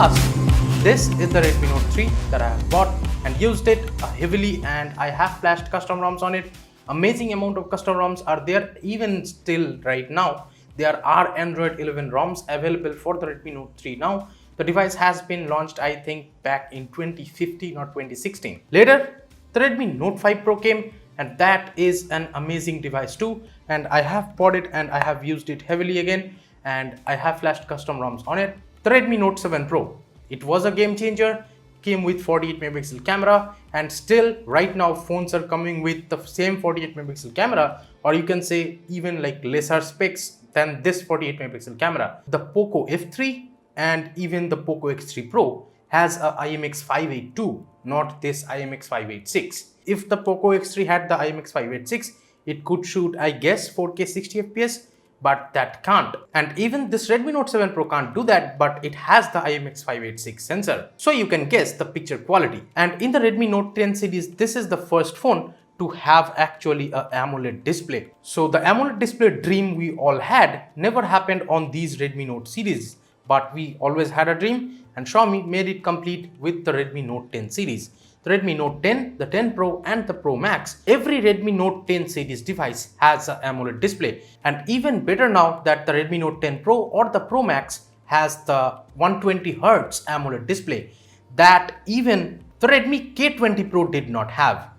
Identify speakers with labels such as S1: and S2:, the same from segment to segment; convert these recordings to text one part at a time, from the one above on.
S1: fast. This is the Redmi Note 3 that I have bought and used it heavily, and I have flashed custom ROMs on it. Amazing amount of custom ROMs are there even still right now. There are Android 11 ROMs available for the Redmi Note 3 now. The device has been launched, I think, back in 2015 or 2016. Later, the Redmi Note 5 Pro came, and that is an amazing device too. And I have bought it and I have used it heavily again, and I have flashed custom ROMs on it. The Redmi Note 7 Pro. It was a game changer, came with 48 megapixel camera, and still right now phones are coming with the same 48 megapixel camera, or you can say even like lesser specs than this 48 megapixel camera. The Poco F3 and even the Poco X3 Pro has a IMX582, not this IMX586. If the Poco X3 had the IMX586, it could shoot, I guess, 4K 60 FPS, but that can't. And even this Redmi Note 7 Pro can't do that, but it has the IMX586 sensor. So you can guess the picture quality. And in the Redmi Note 10 series, this is the first phone to have actually a AMOLED display. So the AMOLED display dream we all had never happened on these Redmi Note series, but we always had a dream, and Xiaomi made it complete with the Redmi Note 10 series. The Redmi Note 10, the 10 Pro and the Pro Max, every Redmi Note 10 series device has an AMOLED display. And even better now that the Redmi Note 10 Pro or the Pro Max has the 120Hz AMOLED display that even the Redmi K20 Pro did not have.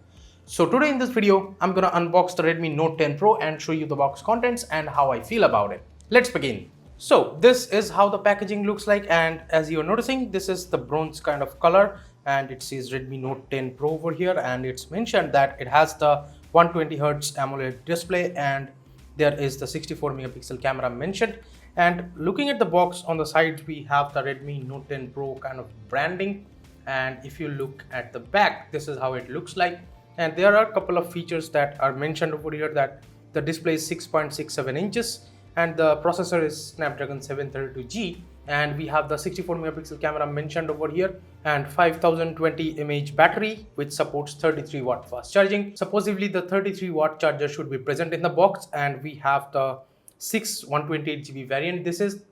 S1: So today in this video, I'm gonna unbox the Redmi Note 10 Pro and show you the box contents and how I feel about it. Let's begin. So this is how the packaging looks like, and as you are noticing, this is the bronze kind of color, and it says Redmi Note 10 Pro over here, and it's mentioned that it has the 120Hz AMOLED display, and there is the 64 megapixel camera mentioned. And looking at the box on the sides, we have the Redmi Note 10 Pro kind of branding, and if you look at the back, this is how it looks like. And there are a couple of features that are mentioned over here, that the display is 6.67 inches and the processor is Snapdragon 732G, and we have the 64 megapixel camera mentioned over here, and 5020 mAh battery which supports 33 watt fast charging. Supposedly the 33 watt charger should be present in the box, and we have the 128GB variant.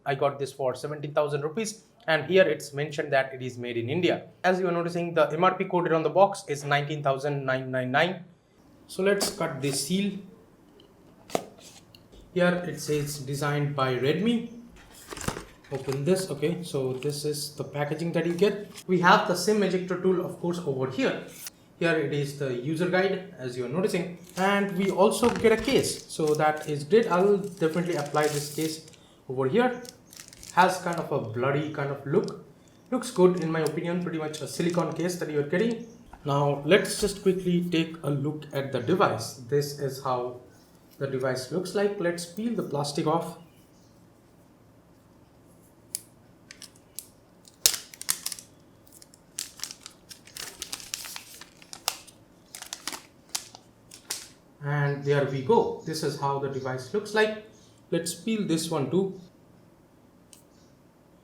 S1: I got this for 17,000 rupees, and here it's mentioned that it is made in India. As you are noticing, the MRP coded on the box is 19,999. So let's cut this seal. Here it says designed by Redmi. Open this. Okay, so this is the packaging that you get. We have the SIM ejector tool, of course, over here. Here it is the user guide, as you are noticing, and we also get a case. So that is great. I'll definitely apply this case over here. Has kind of a bloody kind of look. Looks good in my opinion, pretty much a silicone case that you're getting. Now let's just quickly take a look at the device. This is how the device looks like. Let's peel the plastic off. And there we go. This is how the device looks like. Let's peel this one too.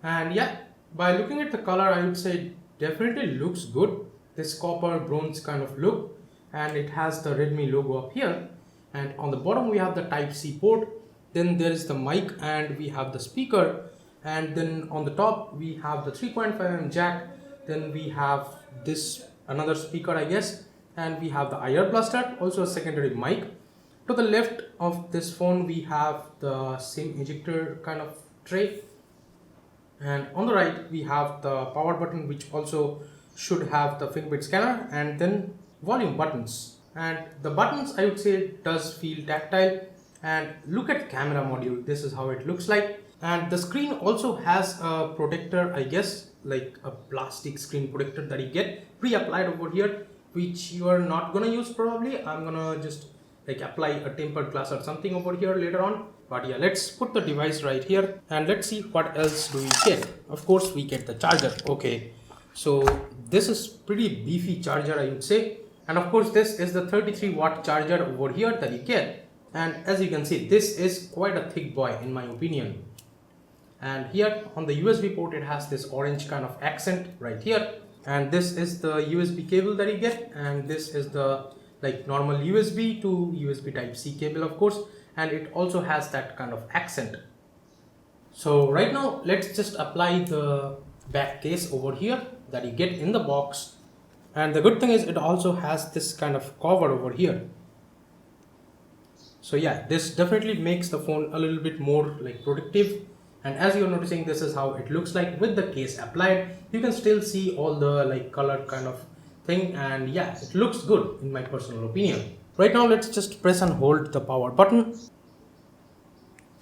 S1: And yeah, by looking at the color, I would say it definitely looks good. This copper bronze kind of look, and it has the Redmi logo up here. And on the bottom we have the Type-C port, then there is the mic, and we have the speaker, and then on the top we have the 3.5mm jack, then we have this another speaker I guess, and we have the IR blaster, also a secondary mic. To the left of this phone we have the SIM ejector kind of tray, and on the right we have the power button, which also should have the fingerprint scanner, and then volume buttons. And the buttons, I would say, does feel tactile. And look at camera module. This is how it looks like. And the screen also has a protector, I guess, like a plastic screen protector that you get pre-applied over here, which you are not gonna use probably. I'm gonna just like apply a tempered glass or something over here later on. But yeah, let's put the device right here and let's see what else do we get. Of course, we get the charger. Okay, so this is pretty beefy charger, I would say. And of course, this is the 33 watt charger over here that you get. And as you can see, this is quite a thick boy in my opinion. And here on the USB port, it has this orange kind of accent right here. And this is the USB cable that you get. And this is the like normal USB to USB Type-C cable, of course. And it also has that kind of accent. So right now, let's just apply the back case over here that you get in the box. And the good thing is it also has this kind of cover over here. So yeah, this definitely makes the phone a little bit more like protective. And as you're noticing, this is how it looks like with the case applied. You can still see all the like colored kind of thing, and yeah, it looks good in my personal opinion. Right now, let's just press and hold the power button.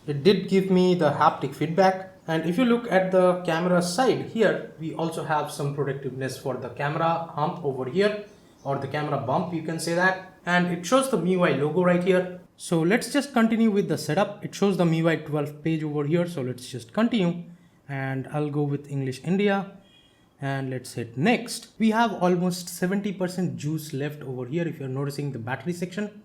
S1: It did give me the haptic feedback. And if you look at the camera side here, we also have some protectiveness for the camera hump over here, or the camera bump, you can say that. And it shows the MIUI logo right here. So let's just continue with the setup. It shows the MIUI 12 page over here. So let's just continue, and I'll go with English India, and let's hit next. We have almost 70% juice left over here if you're noticing the battery section.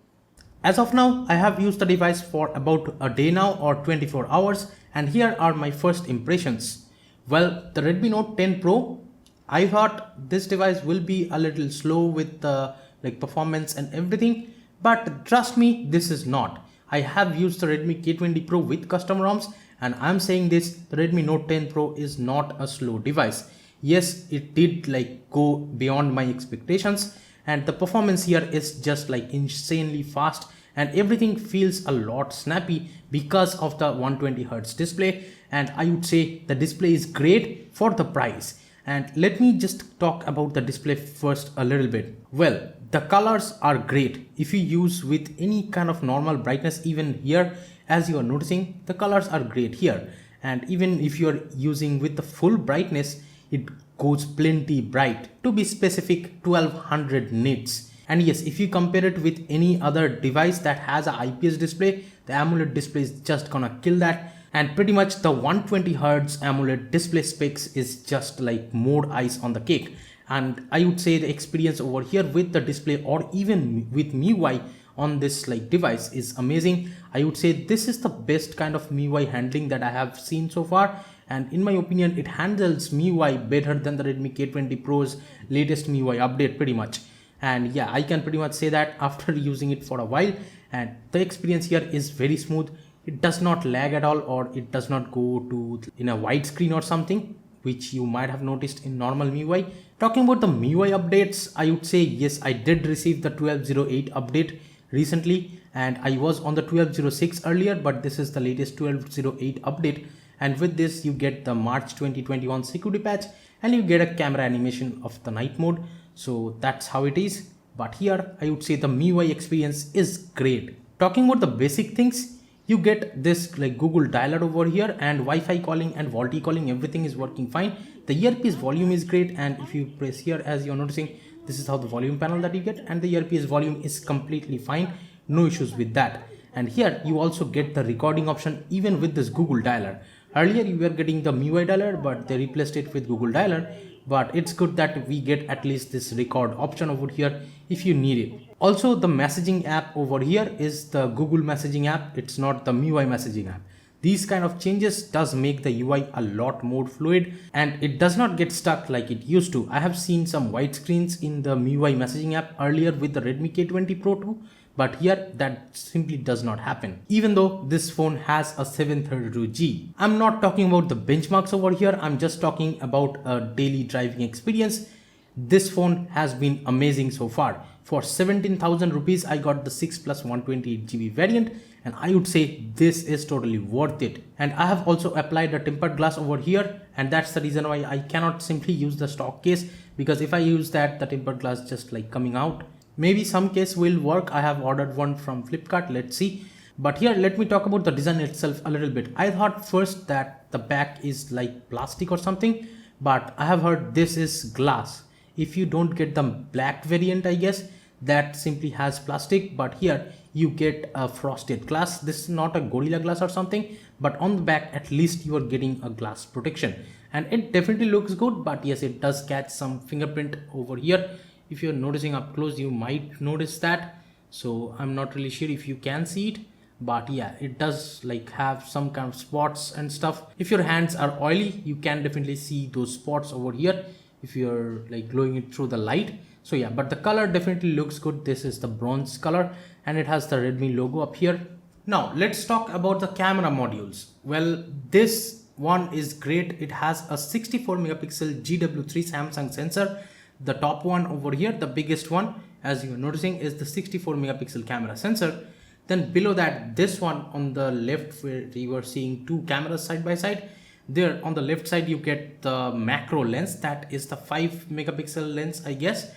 S1: As of now, I have used the device for about a day now, or 24 hours, and here are my first impressions. Well, the Redmi Note 10 Pro, I thought this device will be a little slow with the performance and everything, but trust me, this is not. I have used the Redmi K20 Pro with custom ROMs, and I'm saying this, the Redmi Note 10 Pro is not a slow device. Yes, it did go beyond my expectations, and the performance here is just insanely fast, and everything feels a lot snappy because of the 120Hz display. And I would say the display is great for the price. And let me just talk about the display first a little bit. Well, the colors are great. If you use with any kind of normal brightness, even here, as you are noticing, the colors are great here. And even if you are using with the full brightness, it goes plenty bright. To be specific, 1200 nits. And yes, if you compare it with any other device that has an IPS display, the AMOLED display is just gonna kill that. And pretty much the 120Hz AMOLED display specs is just more ice on the cake. And I would say the experience over here with the display, or even with MIUI on this device, is amazing. I would say this is the best kind of MIUI handling that I have seen so far. And in my opinion, it handles MIUI better than the Redmi K20 Pro's latest MIUI update pretty much. And yeah, I can pretty much say that after using it for a while, and the experience here is very smooth. It does not lag at all, or it does not go to in a widescreen or something, which you might have noticed in normal MIUI. Talking about the MIUI updates, I would say yes, I did receive the 12.08 update recently, and I was on the 12.06 earlier, but this is the latest 12.08 update. And with this, you get the March 2021 security patch, and you get a camera animation of the night mode. So that's how it is. But here, I would say the MIUI experience is great. Talking about the basic things, you get this Google dialer over here, and Wi-Fi calling and VoLTE calling, everything is working fine. The earpiece volume is great, and if you press here, as you're noticing, this is how the volume panel that you get, and the earpiece volume is completely fine, no issues with that. And here you also get the recording option even with this Google dialer. Earlier you were getting the MIUI dialer, but they replaced it with Google dialer. But it's good that we get at least this record option over here if you need it. Also, the messaging app over here is the Google messaging app. It's not the MIUI messaging app. These kind of changes does make the UI a lot more fluid, and it does not get stuck like it used to. I have seen some white screens in the MIUI messaging app earlier with the Redmi K20 Pro too, but here that simply does not happen, even though this phone has a 732G. I'm not talking about the benchmarks over here, I'm just talking about a daily driving experience. This phone has been amazing so far. For 17,000 rupees, I got the 6 plus 128GB variant, and I would say this is totally worth it. And I have also applied a tempered glass over here, and that's the reason why I cannot simply use the stock case, because if I use that, the tempered glass just coming out. Maybe some case will work. I have ordered one from Flipkart, let's see. But here, let me talk about the design itself a little bit. I thought first that the back is plastic or something, but I have heard this is glass. If you don't get the black variant, I guess, that simply has plastic, but here you get a frosted glass. This is not a Gorilla Glass or something, but on the back at least you are getting a glass protection, and it definitely looks good. But yes, it does catch some fingerprint over here. If you're noticing up close, you might notice that. So I'm not really sure if you can see it, but yeah, it does have some kind of spots and stuff. If your hands are oily, you can definitely see those spots over here if you're glowing it through the light. So yeah, but the color definitely looks good. This is the bronze color, and it has the Redmi logo up here. Now let's talk about the camera modules. Well, this one is great. It has a 64 megapixel GW3 Samsung sensor. The top one over here, the biggest one, as you are noticing, is the 64 megapixel camera sensor. Then below that, this one on the left, where you are seeing two cameras side by side, there on the left side you get the macro lens. That is the 5 megapixel lens, I guess.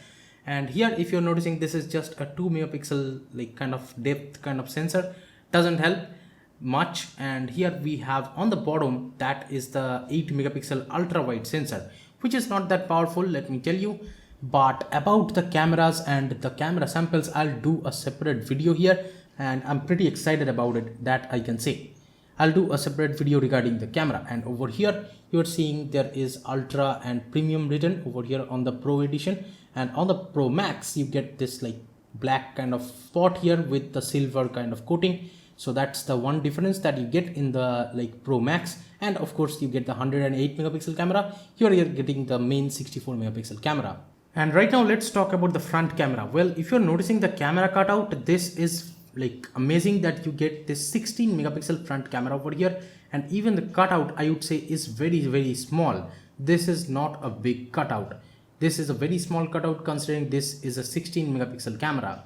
S1: And here, if you're noticing, this is just a 2 megapixel like kind of depth kind of sensor. Doesn't help much. And here we have on the bottom, that is the 8 megapixel ultra wide sensor, which is not that powerful, let me tell you. But about the cameras and the camera samples, I'll do a separate video here, and I'm pretty excited about it, that I can say. I'll do a separate video regarding the camera. And over here you're seeing there is ultra and premium written over here on the Pro edition, and on the Pro Max you get this like black kind of spot here with the silver kind of coating. So that's the one difference that you get in the like Pro Max. And of course you get the 108 megapixel camera. Here you're getting the main 64 megapixel camera. And right now let's talk about the front camera. Well, if you're noticing the camera cutout, this is like amazing that you get this 16 megapixel front camera over here. And even the cutout, I would say, is very small. This is not a big cutout. This is a very small cutout considering this is a 16 megapixel camera.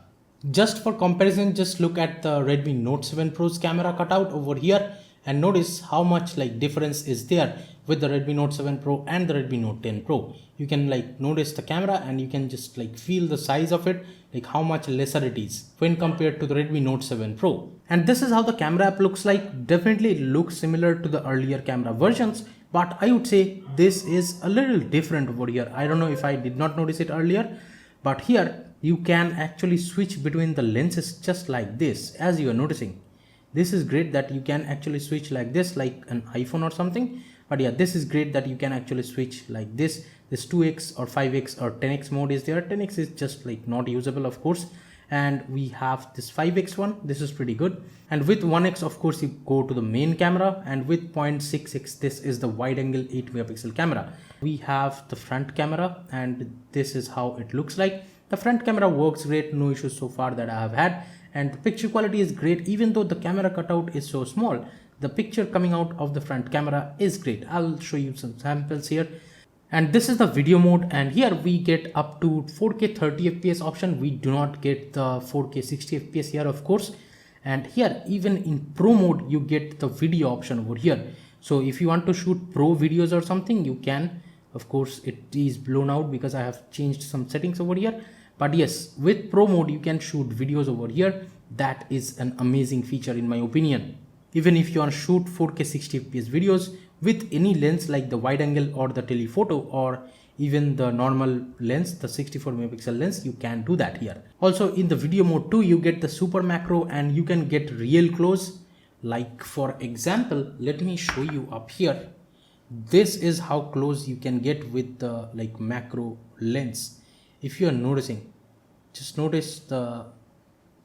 S1: Just for comparison, just look at the Redmi Note 7 Pro's camera cutout over here and notice how much like difference is there with the Redmi Note 7 Pro and the Redmi Note 10 Pro. You can like notice the camera and you can just like feel the size of it, like how much lesser it is when compared to the Redmi Note 7 Pro. And this is how the camera app looks like. Definitely it looks similar to the earlier camera versions, but I would say this is a little different over here. I don't know if I did not notice it earlier, but here you can actually switch between the lenses just like this, as you are noticing. This is great that you can actually switch like this, like an iPhone or something. But yeah, this is great that you can actually switch like this. This 2x or 5x or 10x mode is there. 10x is just like not usable, of course. And we have this 5x one. This is pretty good. And with 1x, of course, you go to the main camera. And with 0.6x, this is the wide angle 8 megapixel camera. We have the front camera, and this is how it looks like. The front camera works great, no issues so far that I have had. And the picture quality is great. Even though the camera cutout is so small, the picture coming out of the front camera is great. I'll show you some samples here. And this is the video mode, and here we get up to 4K 30 FPS option. We do not get the 4K 60 FPS here, of course. And here, even in Pro mode, you get the video option over here. So if you want to shoot Pro videos or something, you can. Of course, it is blown out because I have changed some settings over here. But yes, with Pro mode, you can shoot videos over here. That is an amazing feature in my opinion. Even if you want to shoot 4K 60 FPS videos with any lens like the wide angle or the telephoto or even the normal lens, the 64 megapixel lens, you can do that here. Also in the video mode too, you get the super macro and you can get real close. Like for example, let me show you up here. This is how close you can get with the like macro lens. If you are noticing, just notice the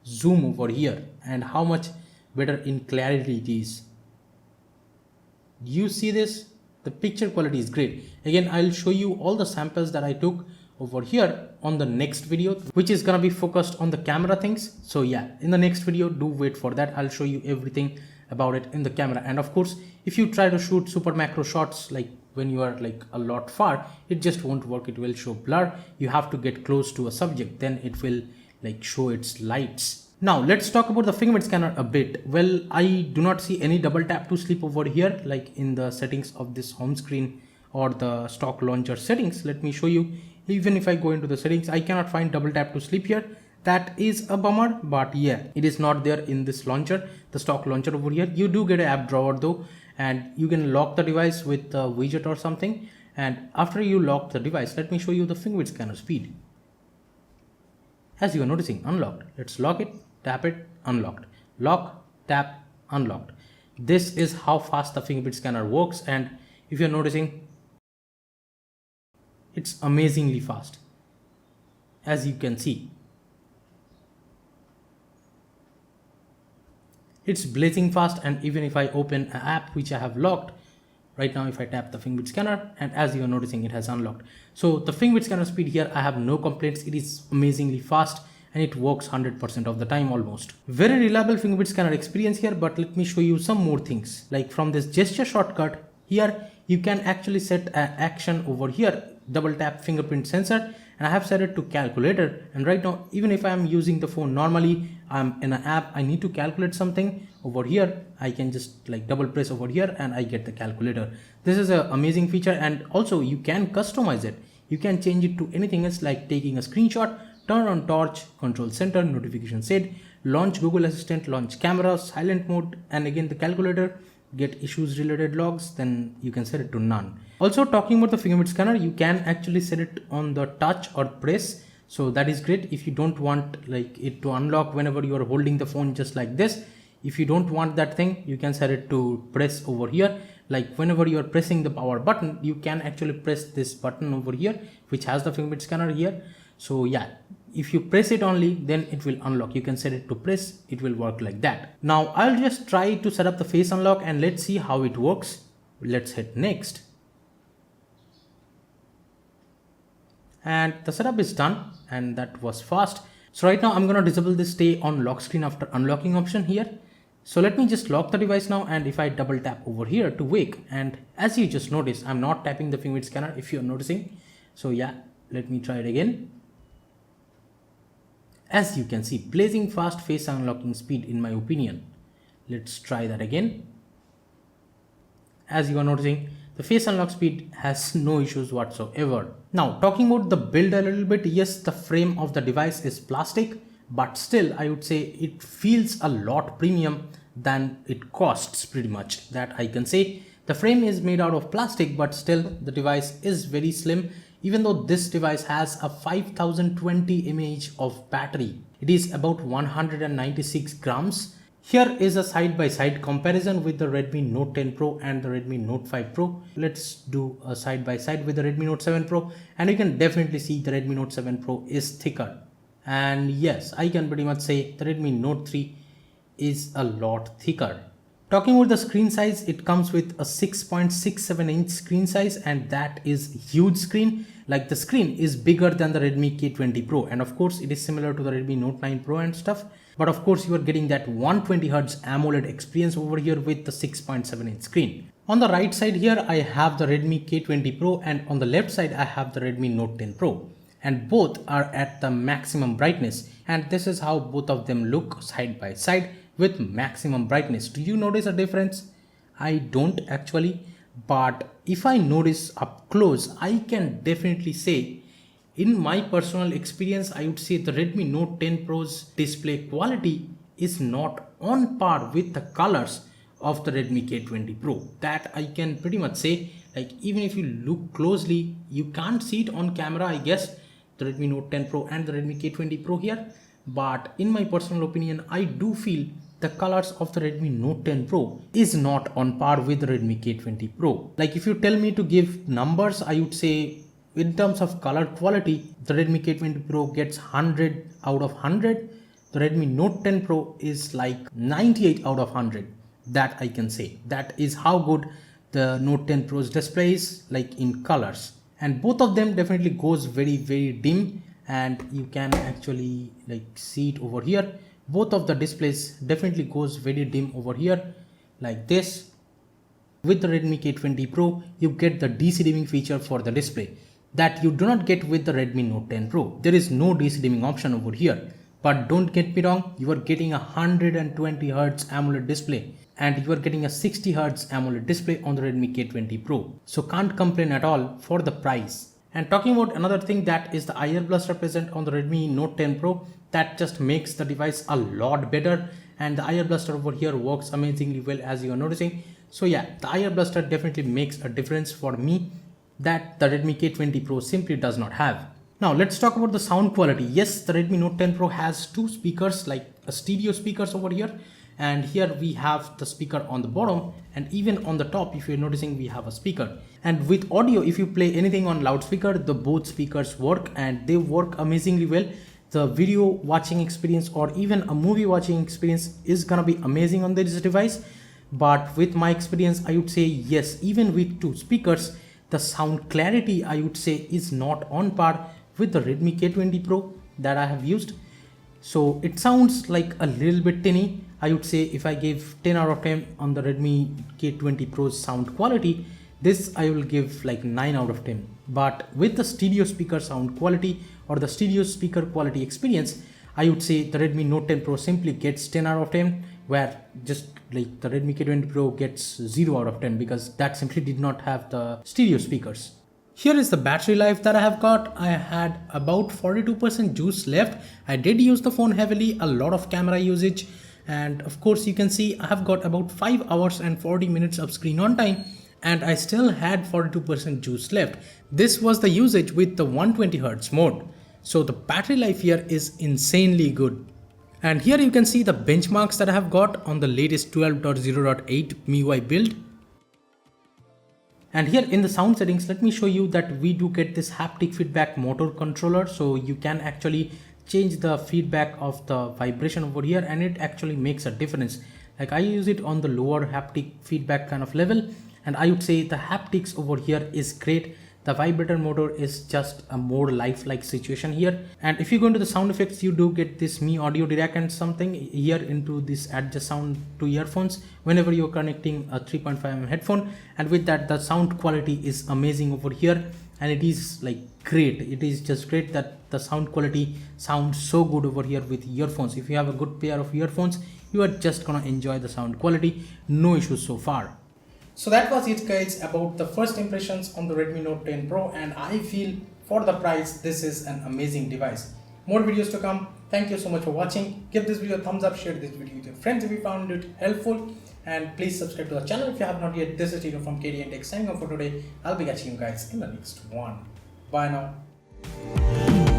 S1: zoom over here and how much better in clarity it is. You see this? The picture quality is great. Again, I'll show you all the samples that I took over here on the next video, which is gonna be focused on the camera things. So yeah, in the next video, do wait for that. I'll show you everything about it in the camera. And of course, if you try to shoot super macro shots, like when you are like a lot far, it just won't work. It will show blur. You have to get close to a subject, then it will like show its lights. Now let's talk about the fingerprint scanner a bit. Well, I do not see any double tap to sleep over here, like in the settings of this home screen or the stock launcher settings. Let me show you. Even if I go into the settings, I cannot find double tap to sleep here. That is a bummer, but yeah, it is not there in this launcher, the stock launcher over here. You do get an app drawer though, and you can lock the device with a widget or something. And after you lock the device, let me show you the fingerprint scanner speed. As you are noticing, unlocked. Let's lock it, tap it, unlocked. Lock, tap, unlocked. This is how fast the fingerprint scanner works, and if you're noticing, it's amazingly fast, as you can see. It's blazing fast, and even if I open an app which I have locked, right now if I tap the fingerprint scanner, and as you are noticing, it has unlocked. So the fingerprint scanner speed here, I have no complaints. It is amazingly fast and it works 100% of the time almost. Very reliable fingerprint scanner experience here, but let me show you some more things. Like from this gesture shortcut, Here you can actually set an action over here, double tap fingerprint sensor, and I have set it to calculator. And right now, even if I am using the phone normally, I'm in an app, I need to calculate something over here, I can just like double press over here and I get the calculator. This is an amazing feature, and also you can customize it. You can change it to anything else, like taking a screenshot, turn on torch, control center, notification set, launch Google Assistant, launch camera, silent mode, and again the calculator, get issues related logs, then you can set it to none. Also, talking about the fingerprint scanner, you can actually set it on the touch or press. So that is great if you don't want like it to unlock whenever you are holding the phone just like this. If you don't want that thing, you can set it to press over here. Like whenever you are pressing the power button, you can actually press this button over here, which has the fingerprint scanner here. So yeah, if you press it only, then it will unlock. You can set it to press, it will work like that. Now I'll just try to set up the face unlock and let's see how it works. Let's hit next. And the setup is done, and that was fast. So right now I'm going to disable this stay on lock screen after unlocking option here. So let me just lock the device now, and if I double tap over here to wake, and as you just noticed, I'm not tapping the fingerprint scanner if you're noticing. So yeah, let me try it again. As you can see, blazing fast face unlocking speed in my opinion. Let's try that again. As you are noticing, the face unlock speed has no issues whatsoever. Now talking about the build a little bit, yes, the frame of the device is plastic, but still I would say it feels a lot premium than it costs pretty much, that I can say. The frame is made out of plastic, but still the device is very slim. Even though this device has a 5020 mAh of battery, it is about 196 grams. Here is a side-by-side comparison with the Redmi Note 10 Pro and the Redmi Note 5 Pro. Let's do a side-by-side with the Redmi Note 7 Pro, and you can definitely see the Redmi Note 7 Pro is thicker. And yes, I can pretty much say the Redmi Note 3 is a lot thicker. Talking about the screen size, it comes with a 6.67 inch screen size, and that is huge screen. Like the screen is bigger than the Redmi K20 Pro, and of course it is similar to the Redmi Note 9 Pro and stuff. But of course you are getting that 120Hz AMOLED experience over here with the 6.7 inch screen. On the right side here, I have the Redmi K20 Pro, and on the left side I have the Redmi Note 10 Pro. And both are at the maximum brightness, and this is how both of them look side by side with maximum brightness. Do you notice a difference? I don't actually, but if I notice up close, I can definitely say, in my personal experience, I would say the Redmi Note 10 Pro's display quality is not on par with the colors of the Redmi K20 Pro. That I can pretty much say. Like even if you look closely, you can't see it on camera, I guess, the Redmi Note 10 Pro and the Redmi K20 Pro here. But in my personal opinion, I do feel the colors of the Redmi Note 10 Pro is not on par with the Redmi K20 Pro. Like if you tell me to give numbers, I would say in terms of color quality, the Redmi K20 Pro gets 100 out of 100. The Redmi Note 10 Pro is like 98 out of 100. That I can say. That is how good the Note 10 Pro's display is, like in colors. And both of them definitely goes very dim, and you can actually like see it over here. Both of the displays definitely goes very dim over here like this. With the Redmi K20 Pro, you get the DC dimming feature for the display that you do not get with the Redmi Note 10 Pro. There is no DC dimming option over here. But don't get me wrong, you are getting a 120Hz AMOLED display, and you are getting a 60Hz AMOLED display on the Redmi K20 Pro. So can't complain at all for the price. And talking about another thing, that is the IR blaster present on the Redmi Note 10 Pro. That just makes the device a lot better, and the IR blaster over here works amazingly well, as you are noticing. So yeah, the IR blaster definitely makes a difference for me that the Redmi K20 Pro simply does not have. Now let's talk about the sound quality. Yes, the Redmi Note 10 Pro has two speakers, like a stereo speakers over here, and here we have the speaker on the bottom, and even on the top, if you're noticing, we have a speaker. And with audio, if you play anything on loudspeaker, the both speakers work, and they work amazingly well. The video watching experience or even a movie watching experience is gonna be amazing on this device. But with my experience, I would say yes, even with two speakers, the sound clarity, I would say, is not on par with the Redmi K20 Pro that I have used. So it sounds like a little bit tinny. I would say if I gave 10 out of 10 on the Redmi K20 Pro's sound quality, this I will give like 9 out of 10. But with the stereo speaker sound quality or the stereo speaker quality experience, I would say the Redmi Note 10 Pro simply gets 10 out of 10, where just like the Redmi K20 Pro gets 0 out of 10 because that simply did not have the stereo speakers. Here is the battery life that I have got. I had about 42% juice left. I did use the phone heavily, a lot of camera usage, and of course you can see I have got about 5 hours and 40 minutes of screen on time, and I still had 42% juice left. This was the usage with the 120Hz mode. So the battery life here is insanely good. And here you can see the benchmarks that I have got on the latest 12.0.8 MIUI build. And here in the sound settings, let me show you that we do get this haptic feedback motor controller. So you can actually change the feedback of the vibration over here, and it actually makes a difference. Like I use it on the lower haptic feedback kind of level, and I would say the haptics over here is great. The vibrator motor is just a more lifelike situation here. And if you go into the sound effects, you do get this Mi Audio Direct and something here into this adjust sound to earphones whenever you're connecting a 3.5mm headphone. And with that, the sound quality is amazing over here, and it is like great. It is just great that the sound quality sounds so good over here with earphones. If you have a good pair of earphones, you are just gonna enjoy the sound quality. No issues so far. So that was it guys about the first impressions on the Redmi Note 10 Pro, and I feel for the price this is an amazing device. More videos to come. Thank you so much for watching. Give this video a thumbs up, share this video with your friends if you found it helpful, and please subscribe to the channel if you have not yet. This is Tito from KDN Tech signing off for today. I'll be catching you guys in the next one. Bye now.